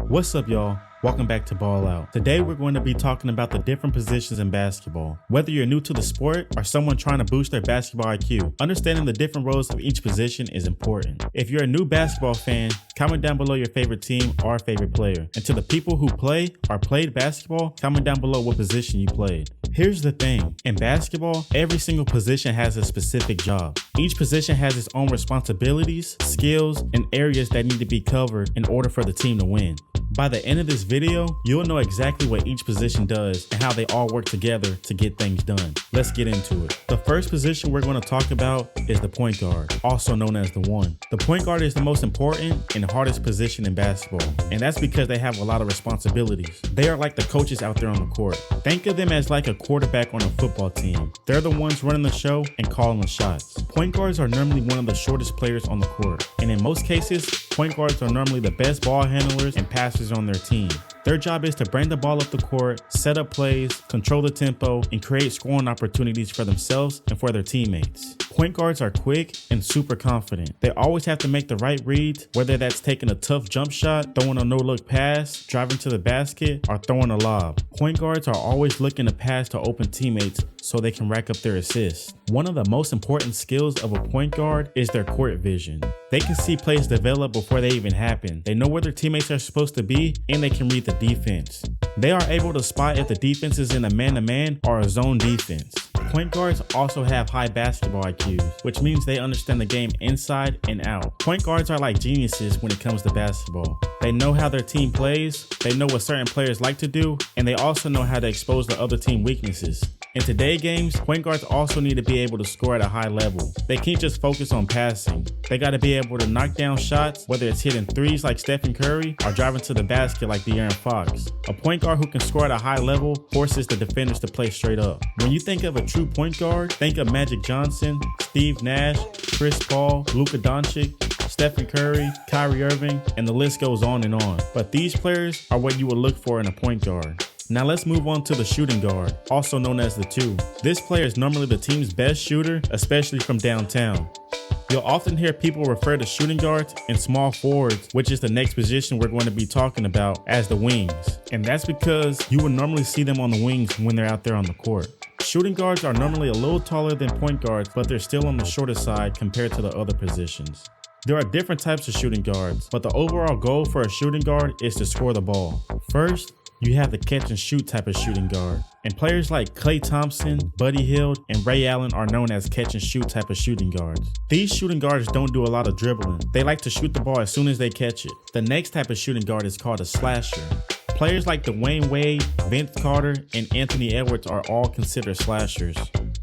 What's up, y'all? Welcome back to Ball Out. Today we're going to be talking about the different positions in basketball. Whether you're new to the sport or someone trying to boost their basketball IQ, understanding the different roles of each position is important. If you're a new basketball fan, comment down below your favorite team or favorite player. And to the people who play or played basketball, comment down below what position you played. Here's the thing, in basketball, every single position has a specific job. Each position has its own responsibilities, skills, and areas that need to be covered in order for the team to win. By the end of this video, you'll know exactly what each position does and how they all work together to get things done. Let's get into it. The first position we're going to talk about is the point guard, also known as the one. The point guard is the most important and hardest position in basketball, and that's because they have a lot of responsibilities. They are like the coaches out there on the court. Think of them as like a quarterback on a football team. They're the ones running the show and calling the shots. Point guards are normally one of the shortest players on the court, and in most cases, point guards are normally the best ball handlers and passers on their team. Their job is to bring the ball up the court, set up plays, control the tempo, and create scoring opportunities for themselves and for their teammates. Point guards are quick and super confident. They always have to make the right reads, whether that's taking a tough jump shot, throwing a no-look pass, driving to the basket, or throwing a lob. Point guards are always looking to pass to open teammates so they can rack up their assists. One of the most important skills of a point guard is their court vision. They can see plays develop before they even happen. They know where their teammates are supposed to be, and they can read the defense. They are able to spot if the defense is in a man-to-man or a zone defense. Point guards also have high basketball IQs, which means they understand the game inside and out. Point guards are like geniuses when it comes to basketball. They know how their team plays, they know what certain players like to do, and they also know how to expose the other team weaknesses. In today's games, point guards also need to be able to score at a high level. They can't just focus on passing. They got to be able to knock down shots, whether it's hitting threes like Stephen Curry or driving to the basket like De'Aaron Fox. A point guard who can score at a high level forces the defenders to play straight up. When you think of a true point guard, think of Magic Johnson, Steve Nash, Chris Paul, Luka Doncic, Stephen Curry, Kyrie Irving, and the list goes on and on. But these players are what you would look for in a point guard. Now let's move on to the shooting guard, also known as the two. This player is normally the team's best shooter, especially from downtown. You'll often hear people refer to shooting guards and small forwards, which is the next position we're going to be talking about, as the wings. And that's because you would normally see them on the wings when they're out there on the court. Shooting guards are normally a little taller than point guards, but they're still on the shorter side compared to the other positions. There are different types of shooting guards, but the overall goal for a shooting guard is to score the ball. First, you have the catch and shoot type of shooting guard. And players like Klay Thompson, Buddy Hield, and Ray Allen are known as catch and shoot type of shooting guards. These shooting guards don't do a lot of dribbling. They like to shoot the ball as soon as they catch it. The next type of shooting guard is called a slasher. Players like Dwayne Wade, Vince Carter, and Anthony Edwards are all considered slashers.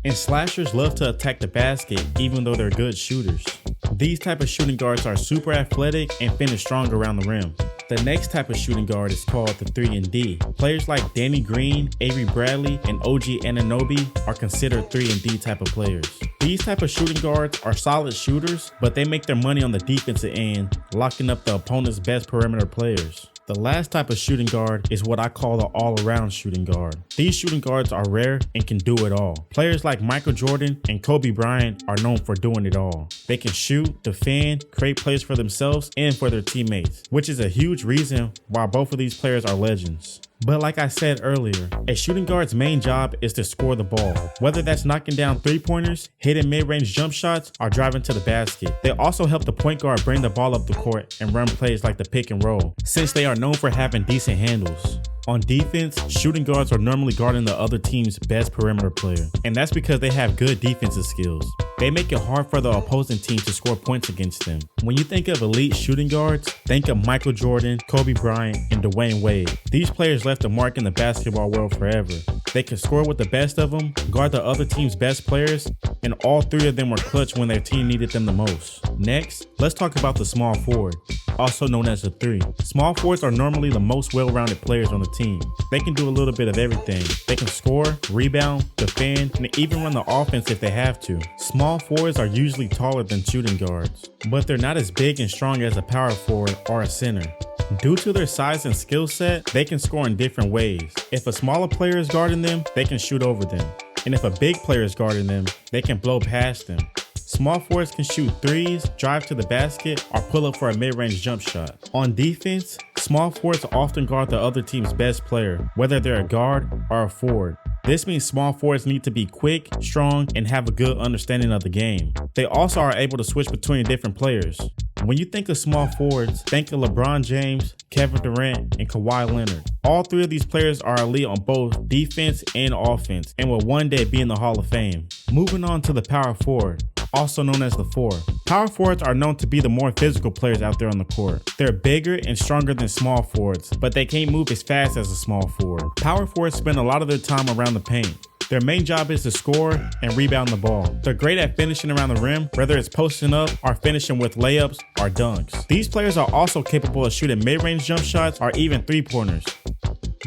And slashers love to attack the basket even though they're good shooters. These type of shooting guards are super athletic and finish strong around the rim. The next type of shooting guard is called the 3-and-D. Players like Danny Green, Avery Bradley, and OG Anunoby are considered 3-and-D type of players. These type of shooting guards are solid shooters, but they make their money on the defensive end, locking up the opponent's best perimeter players. The last type of shooting guard is what I call the all-around shooting guard. These shooting guards are rare and can do it all. Players like Michael Jordan and Kobe Bryant are known for doing it all. They can shoot, defend, create plays for themselves and for their teammates, which is a huge reason why both of these players are legends. But like I said earlier, a shooting guard's main job is to score the ball, whether that's knocking down three-pointers, hitting mid-range jump shots, or driving to the basket. They also help the point guard bring the ball up the court and run plays like the pick and roll, since they are known for having decent handles. On defense, shooting guards are normally guarding the other team's best perimeter player, and that's because they have good defensive skills. They make it hard for the opposing team to score points against them. When you think of elite shooting guards, think of Michael Jordan, Kobe Bryant, and Dwayne Wade. These players left a mark in the basketball world forever. They could score with the best of them, guard the other team's best players, and all three of them were clutch when their team needed them the most. Next, let's talk about the small forward, also known as the three. Small forwards are normally the most well-rounded players on the team. They can do a little bit of everything. They can score, rebound, defend, and even run the offense if they have to. Small forwards are usually taller than shooting guards, but they're not as big and strong as a power forward or a center. Due to their size and skill set, they can score in different ways. If a smaller player is guarding them, they can shoot over them. And if a big player is guarding them, they can blow past them. Small forwards can shoot threes, drive to the basket, or pull up for a mid-range jump shot. On defense, Small forwards often guard the other team's best player, whether they're a guard or a forward. This means small forwards need to be quick, strong, and have a good understanding of the game. They also are able to switch between different players. When you think of small forwards, think of LeBron James, Kevin Durant, and Kawhi Leonard. All three of these players are elite on both defense and offense, and will one day be in the Hall of Fame. Moving on to the power forward, also known as the four. Power forwards are known to be the more physical players out there on the court. They're bigger and stronger than small forwards, but they can't move as fast as a small forward. Power forwards spend a lot of their time around the paint. Their main job is to score and rebound the ball. They're great at finishing around the rim, whether it's posting up or finishing with layups or dunks. These players are also capable of shooting mid-range jump shots or even three-pointers.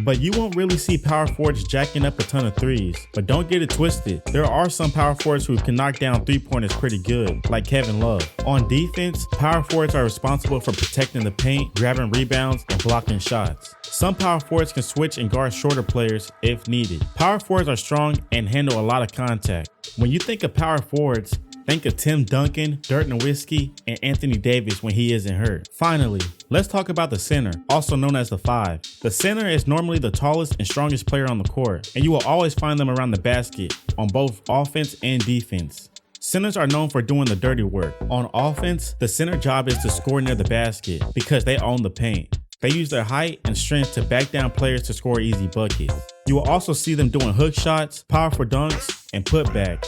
But you won't really see power forwards jacking up a ton of threes. But don't get it twisted. There are some power forwards who can knock down three-pointers pretty good, like Kevin Love. On defense, power forwards are responsible for protecting the paint, grabbing rebounds, and blocking shots. Some power forwards can switch and guard shorter players if needed. Power forwards are strong and handle a lot of contact. When you think of power forwards, think of Tim Duncan, Dirk Nowitzki, and Anthony Davis when he isn't hurt. Finally, let's talk about the center, also known as the five. The center is normally the tallest and strongest player on the court, and you will always find them around the basket on both offense and defense. Centers are known for doing the dirty work. On offense, the center job is to score near the basket because they own the paint. They use their height and strength to back down players to score easy buckets. You will also see them doing hook shots, powerful dunks, and putbacks.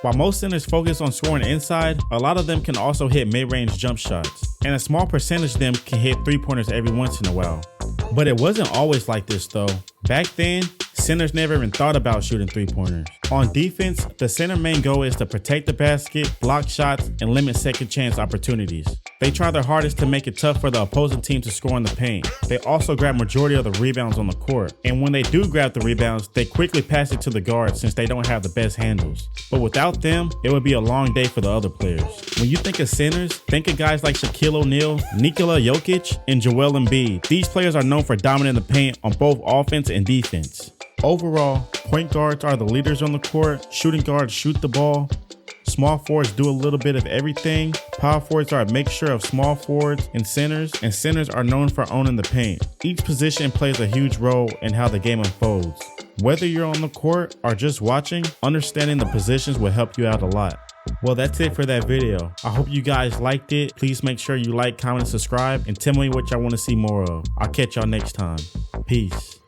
While most centers focus on scoring inside, a lot of them can also hit mid-range jump shots, and a small percentage of them can hit three-pointers every once in a while. But it wasn't always like this though. Back then, centers never even thought about shooting three-pointers. On defense, the center main goal is to protect the basket, block shots, and limit second chance opportunities. They try their hardest to make it tough for the opposing team to score in the paint. They also grab majority of the rebounds on the court. And when they do grab the rebounds, they quickly pass it to the guards since they don't have the best handles. But without them, it would be a long day for the other players. When you think of centers, think of guys like Shaquille O'Neal, Nikola Jokic, and Joel Embiid. These players are known for dominating the paint on both offense and defense. Overall, point guards are the leaders on the court, shooting guards shoot the ball, small forwards do a little bit of everything, power forwards are a mixture of small forwards and centers are known for owning the paint. Each position plays a huge role in how the game unfolds. Whether you're on the court or just watching, understanding the positions will help you out a lot. Well, that's it for that video. I hope you guys liked it. Please make sure you like, comment, and subscribe, and tell me what y'all want to see more of. I'll catch y'all next time. Peace.